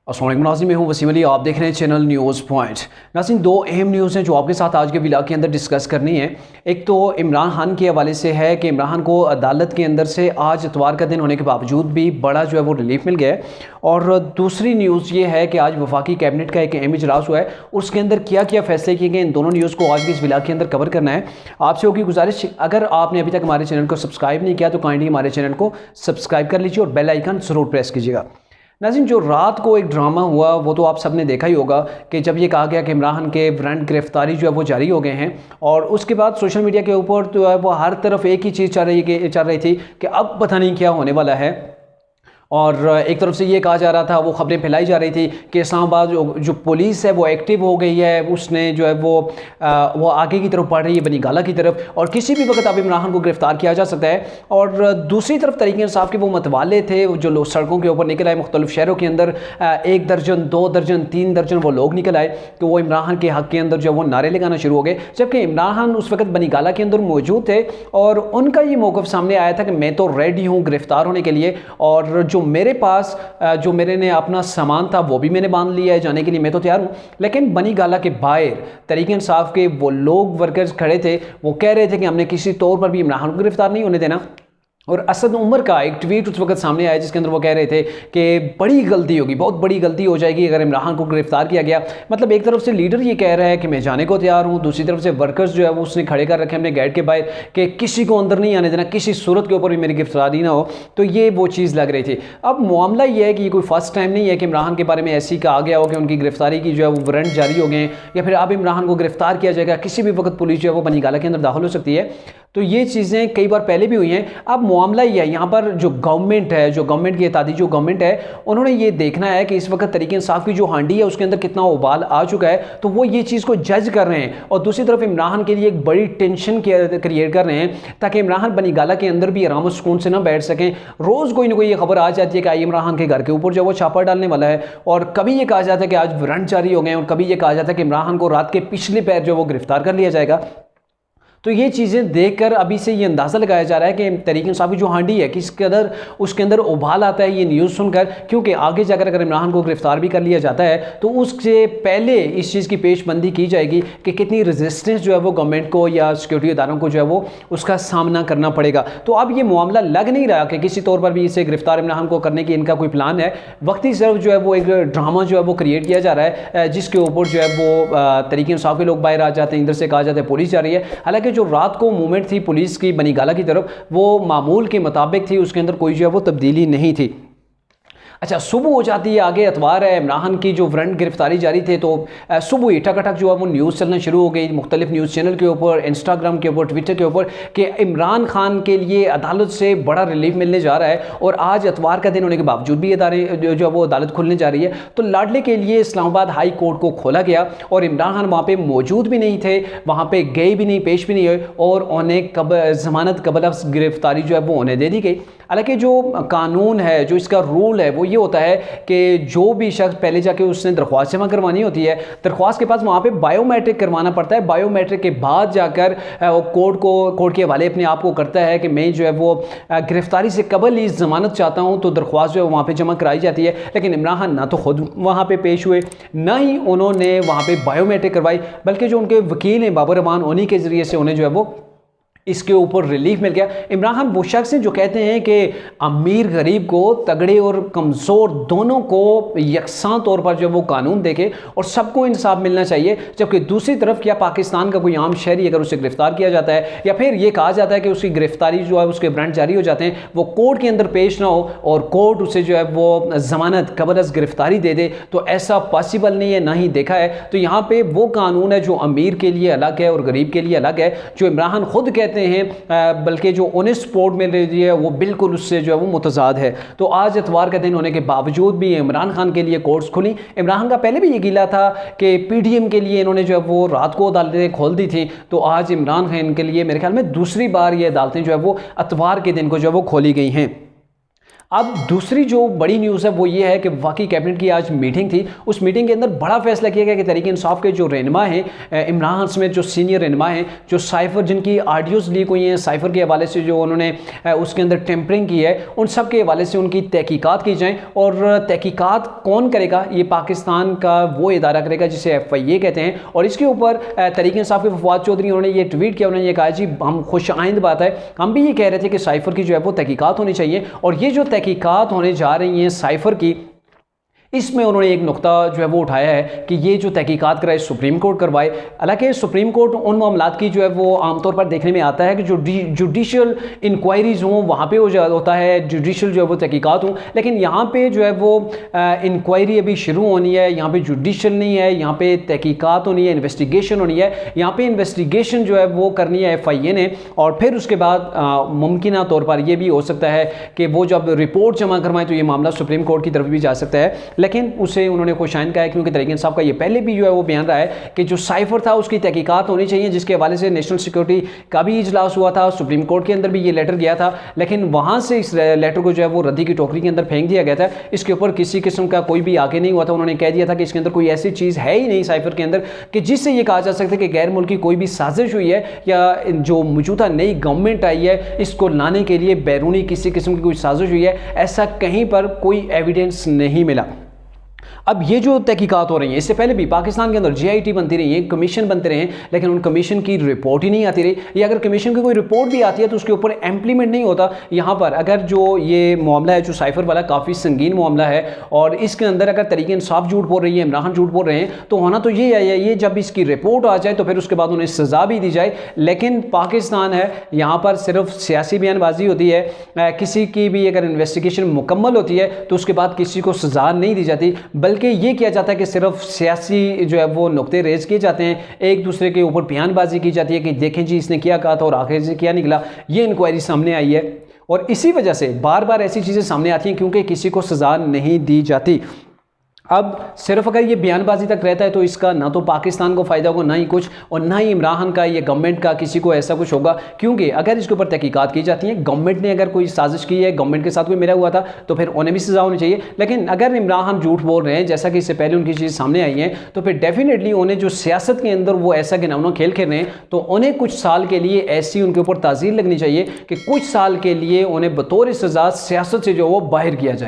अस्सलाम वालेकुम नाज़रीन, मैं हूं वसीम अली। आप देख रहे हैं चैनल न्यूज़ पॉइंट। नाज़रीन, दो अहम न्यूज़ हैं जो आपके साथ आज के व्लॉग के अंदर डिस्कस करनी है। एक तो इमरान खान के हवाले से है कि इमरान को अदालत के अंदर से आज इतवार का दिन होने के बावजूद भी बड़ा जो है वो रिलीफ मिल गया है। और दूसरी न्यूज़ ये है कि आज वफाकी कैबिनेट का एक अहम इजलास हुआ है, उसके अंदर क्या क्या फैसले किए गए। इन दोनों न्यूज़ को आज भी इस व्लॉग के अंदर कवर करना है। आपसे होगी गुजारिश, अगर आपने अभी तक हमारे चैनल को सब्सक्राइब नहीं किया तो काइंडली हमारे चैनल को सब्सक्राइब कर लीजिए और बेल आइकन ज़रूर प्रेस कीजिएगा। नाज़रीन, जो रात को एक ड्रामा हुआ वो तो आप सब ने देखा ही होगा कि जब ये कहा गया कि इमरान खान के वारंट गिरफ्तारी जो है वो जारी हो गए हैं, और उसके बाद सोशल मीडिया के ऊपर तो है वो हर तरफ एक ही चीज़ चल रही थी कि अब पता नहीं क्या होने वाला है। और एक तरफ से ये कहा जा रहा था, वो खबरें फैलाई जा रही थी कि इस्लामाबाद जो पुलिस है वो एक्टिव हो गई है, उसने जो है वो आगे की तरफ बढ़ रही है, बनी गाला की तरफ, और किसी भी वक्त अब इमरान खान को गिरफ्तार किया जा सकता है। और दूसरी तरफ तरीके इंसाफ के वो मतवाले थे जो लोग सड़कों के ऊपर निकल आए, मुख्तलिफ शहरों के अंदर 1 दर्जन 2 दर्जन 3 दर्जन वो लोग निकल आए कि वो इमरान खान के हक़ के अंदर जो वो नारे लगाना शुरू हो गए। जबकि इमरान खान उस वक्त बनी गाला के अंदर मौजूद थे और उनका ये मौक़िफ़ सामने आया था कि मैं तो रेडी हूँ गिरफ्तार होने के लिए, और जो मेरे पास जो मेरे ने अपना सामान था वो भी मैंने बांध लिया है, जाने के लिए मैं तो तैयार हूँ। लेकिन बनी गाला के बाहर तरीके इंसाफ के वो लोग वर्कर्स खड़े थे, वो कह रहे थे कि हमने किसी तौर पर भी इमरान खान को गिरफ्तार नहीं होने देना। और असद उमर का एक ट्वीट उस वक्त सामने आया जिसके अंदर वो कह रहे थे कि बड़ी गलती होगी, बहुत बड़ी गलती हो जाएगी अगर इमरान खान को गिरफ्तार किया गया। मतलब एक तरफ से लीडर ये कह रहा है कि मैं जाने को तैयार हूँ, दूसरी तरफ से वर्कर्स जो है वो उसने खड़े कर रखे अपने गेट के बाहर कि किसी को अंदर नहीं आने देना, किसी सूरत के ऊपर भी मेरी गिरफ्तारी ना हो। तो ये वो चीज़ लग रही थी। अब मामला ये है कि ये कोई फर्स्ट टाइम नहीं है कि इमरान खान के बारे में ऐसी कहा गया हो कि उनकी गिरफ्तारी की जो है वो वारंट जारी हो गए हैं, या फिर अब इमरान खान को गिरफ्तार किया जाएगा, किसी भी वक्त पुलिस जो है वो बनी गाला के अंदर दाखिल हो सकती है। तो ये चीज़ें कई बार पहले भी हुई हैं। अब मामला ये है, यहाँ पर जो गवर्नमेंट है, जो गवर्नमेंट की इत्तेहादी जो गवर्नमेंट है, उन्होंने ये देखना है कि इस वक्त तरीके इंसाफ की जो हांडी है उसके अंदर कितना उबाल आ चुका है, तो वो ये चीज़ को जज कर रहे हैं। और दूसरी तरफ इमरान खान के लिए एक बड़ी टेंशन क्रिएट कर रहे हैं ताकि इमरान खान बनी गाला के अंदर भी आराम और सुकून से ना बैठ सकें। रोज़ कोई ना कोई ये खबर आ जाती है कि इमरान खान के घर के ऊपर जो वो छापा डालने वाला है, और कभी ये कहा जाता है कि आज वारंट जारी हो गए, और कभी ये कहा जाता है कि इमरान खान को रात के पिछले पैर जो वो गिरफ्तार कर लिया जाएगा। तो ये चीज़ें देखकर अभी से ये अंदाज़ा लगाया जा रहा है कि तरीके इंसाफ की जो हांडी है कि उसके अंदर उबाल आता है ये न्यूज़ सुनकर, क्योंकि आगे जाकर अगर इमरान खान को गिरफ्तार भी कर लिया जाता है तो उससे पहले इस चीज़ की पेशबंदी की जाएगी कि कितनी रेजिस्टेंस जो है वो गवर्नमेंट को या सिक्योरिटी इदारों को जो है वो उसका सामना करना पड़ेगा। तो अब ये मामला लग नहीं रहा कि किसी तौर पर भी इसे गिरफ्तार इमरान खान को करने की इनका कोई प्लान है। वक्ती सिर्फ जो है वो एक ड्रामा जो है वो क्रिएट किया जा रहा है, जिसके ऊपर जो है वो तरीके इंसाफ के लोग बाहर आ जाते हैं, इधर से कहा जाता है पुलिस जा रही है। हालांकि जो रात को मूवमेंट थी पुलिस की बनी गाला की तरफ, वो मामूल के मुताबिक थी, उसके अंदर कोई जो है वो तब्दीली नहीं थी। अच्छा, सुबह हो जाती है, आगे एतवार है, इमरान खान की जो वारंट गिरफ्तारी जारी थे, तो सुबह ही टकाटक जो है वो न्यूज़ चलना शुरू हो गई मुख्तलिफ न्यूज़ चैनल के ऊपर, इंस्टाग्राम के ऊपर, ट्विटर के ऊपर, कि इमरान खान के लिए अदालत से बड़ा रिलीफ मिलने जा रहा है। और आज एतवार का दिन होने के बावजूद भी अदारे जो है वो अदालत खुलने जा रही है। तो लाडले के लिए इस्लामाबाद हाई कोर्ट को खोला गया और इमरान खान वहाँ पर मौजूद भी नहीं थे, वहाँ पर गए भी नहीं, पेश भी नहीं हुए, और उन्हें ज़मानत कबल गिरफ्तारी जो है वो उन्हें दे दी गई। हालांकि जो कानून है, जो इसका रूल है, वो ये होता है कि जो भी शख्स पहले जाके उसने दरख्वास्त जमा करवानी होती है, दरख्वास्त के पास वहाँ पे बायोमेट्रिक करवाना पड़ता है। बायोमेट्रिक के बाद जाकर वो कोर्ट के हवाले अपने आप को करता है कि मैं जो है वो गिरफ्तारी से कबल ही ज़मानत चाहता हूँ, तो दरख्वास्त जो है वहाँ पर जमा कराई जाती है। लेकिन इमरान खान ना तो खुद वहाँ पर पेश हुए, ना ही उन्होंने वहाँ पर बायोमेट्रिक करवाई, बल्कि जो उनके वकील हैं बाबर रहमान, उन्हीं के ज़रिए से उन्हें जो है वो इसके ऊपर रिलीफ मिल गया। इमरान खान वो शख्स हैं जो कहते हैं कि अमीर गरीब को, तगड़े और कमज़ोर दोनों को यकसां तौर पर जो वो कानून देखे और सबको इंसाफ मिलना चाहिए। जबकि दूसरी तरफ क्या पाकिस्तान का कोई आम शहरी अगर उसे गिरफ्तार किया जाता है, या फिर ये कहा जाता है कि उसकी गिरफ्तारी जो है उसके वारंट जारी हो जाते हैं, वो कोर्ट के अंदर पेश ना हो और कोर्ट उसे जो है वो ज़मानत कबल गिरफ्तारी दे दे, तो ऐसा पॉसिबल नहीं है, ना ही देखा है। तो यहाँ पर वो कानून है जो अमीर के लिए अलग है और गरीब के लिए अलग है, जो इमरान खान खुद कहते हैं, बल्कि जो उन्हें सपोर्ट मिल रही है वो बिल्कुल उससे जो है वो मुतजाद है। तो आज इतवार का दिन होने के बावजूद भी इमरान खान के लिए कोर्ट्स खुली। इमरान खान का पहले भी ये गिला था कि पीडीएम के लिए इन्होंने जो है वो रात को अदालतें खोल दी थी, तो आज इमरान खान के लिए मेरे ख्याल में दूसरी बार ये अदालतें जो है वो इतवार के दिन को जो है वो खोली गई हैं। अब दूसरी जो बड़ी न्यूज़ है वो ये है कि वाकई कैबिनेट की आज मीटिंग थी। उस मीटिंग के अंदर बड़ा फैसला किया गया कि तहरीक इंसाफ के जो रहनुमा हैं इमरान खान समेत जो सीनियर रहनुमा हैं, जो साइफर जिनकी ऑडियोज़ लीक हुई हैं साइफर के हवाले से, जो उन्होंने उसके अंदर टेम्परिंग की है, उन सब के हवाले से उनकी तहकीकात की जाएँ। और तहकीकात कौन करेगा? ये पाकिस्तान का वो इदारा करेगा जिसे FIA कहते हैं। और इसके ऊपर तहरीक इंसाफ के फवाद चौधरी उन्होंने ये ट्वीट किया, उन्होंने ये कहा जी हम खुश आइंद बात है, हम भी ये कह रहे थे कि साइफर की जो है वो तहकीकात होनी चाहिए। और ये जो तहकीकात होने जा रही हैं साइफर की, इसमें उन्होंने एक नुक्ता जो है वो उठाया है कि ये जो तहकीकात कराए सुप्रीम कोर्ट करवाए। हालांकि सुप्रीम कोर्ट उन मामलात की जो है वो आमतौर पर देखने में आता है कि जो जुडिशल इंक्वायरीज हों वहाँ पे होता है, जुडिशल जो है वो तहकीकात हों। लेकिन यहाँ पे जो है वो इंक्वायरी अभी शुरू होनी है, यहाँ पे जुडिशल नहीं है, यहाँ पे तहकीकात होनी है, इन्वेस्टिगेशन होनी है। यहाँ पे इन्वेस्टिगेशन जो है वो करनी है FIA ने, और फिर उसके बाद मुमकिन तौर पर यह भी हो सकता है कि वो जब रिपोर्ट जमा करवाएं तो ये मामला सुप्रीम कोर्ट की तरफ भी जा सकता है। लेकिन उसे उन्होंने खुशाइंद कहा है, क्योंकि तहरीक इंसाफ का ये पहले भी जो है वो बयान रहा है कि जो साइफर था उसकी तहकीकात होनी चाहिए, जिसके हवाले से नेशनल सिक्योरिटी का भी इजलास हुआ था, सुप्रीम कोर्ट के अंदर भी ये लेटर गया था। लेकिन वहाँ से इस लेटर को जो है वो रद्दी की टोकरी के अंदर फेंक दिया गया था। इसके ऊपर किसी किस्म का कोई भी आगे नहीं हुआ था। उन्होंने कह दिया था कि इसके अंदर कोई ऐसी चीज़ है ही नहीं साइफर के अंदर कि जिससे ये कहा जा सकता है कि गैर मुल्की कोई भी साजिश हुई है, या जो मौजूदा नई गवर्नमेंट आई है इसको लाने के लिए बैरूनी किसी किस्म की कोई साजिश हुई है। ऐसा कहीं पर कोई एविडेंस नहीं मिला। अब ये जो तहकीकात हो रही हैं, इससे पहले भी पाकिस्तान के अंदर GIT बनती रही है, कमीशन बनते रहे, लेकिन उन कमीशन की रिपोर्ट ही नहीं आती रही, या अगर कमीशन की कोई रिपोर्ट भी आती है तो उसके ऊपर इम्प्लीमेंट नहीं होता। यहाँ पर अगर जो ये मामला है जो साइफर वाला, काफ़ी संगीन मामला है, और इसके अंदर अगर तहरीक इंसाफ झूठ बोल रही है, इमरान खान झूठ बोल रहे हैं, तो होना तो ये है, ये जब इसकी रिपोर्ट आ जाए तो फिर उसके बाद उन्हें सज़ा भी दी जाए। लेकिन पाकिस्तान है, यहाँ पर सिर्फ सियासी बयानबाजी होती है। किसी की भी अगर इन्वेस्टिगेशन मुकम्मल होती है तो उसके बाद किसी को सज़ा नहीं दी जाती, बल्कि ये किया जाता है कि सिर्फ सियासी जो है वो नुक्ते रेज किए जाते हैं, एक दूसरे के ऊपर बयानबाजी की जाती है कि देखें जी इसने क्या कहा था और आखिर से क्या निकला। ये इंक्वायरी सामने आई है, और इसी वजह से बार बार ऐसी चीज़ें सामने आती हैं क्योंकि किसी को सज़ा नहीं दी जाती। अब सिर्फ अगर ये बयानबाजी तक रहता है तो इसका ना तो पाकिस्तान को फ़ायदा होगा, ना ही कुछ, और ना ही इमरान खान का, ये गवर्नमेंट का किसी को ऐसा कुछ होगा। क्योंकि अगर इसके ऊपर तहकीकात की जाती हैं, गवर्नमेंट ने अगर कोई साजिश की है, गवर्नमेंट के साथ कोई मिला हुआ था, तो फिर उन्हें भी सज़ा होनी चाहिए। लेकिन अगर इमरान खान झूठ बोल रहे हैं, जैसा कि इससे पहले उनकी चीज़ सामने आई है, तो फिर डेफिनेटली उन्हें जो सियासत के अंदर वो ऐसा घिनौना खेल खेल रहे हैं, तो उन्हें कुछ साल के लिए ऐसी उनके ऊपर ताज़ीर लगनी चाहिए कि कुछ साल के लिए उन्हें बतौर सज़ा सियासत से जो वो बाहर किया जाए।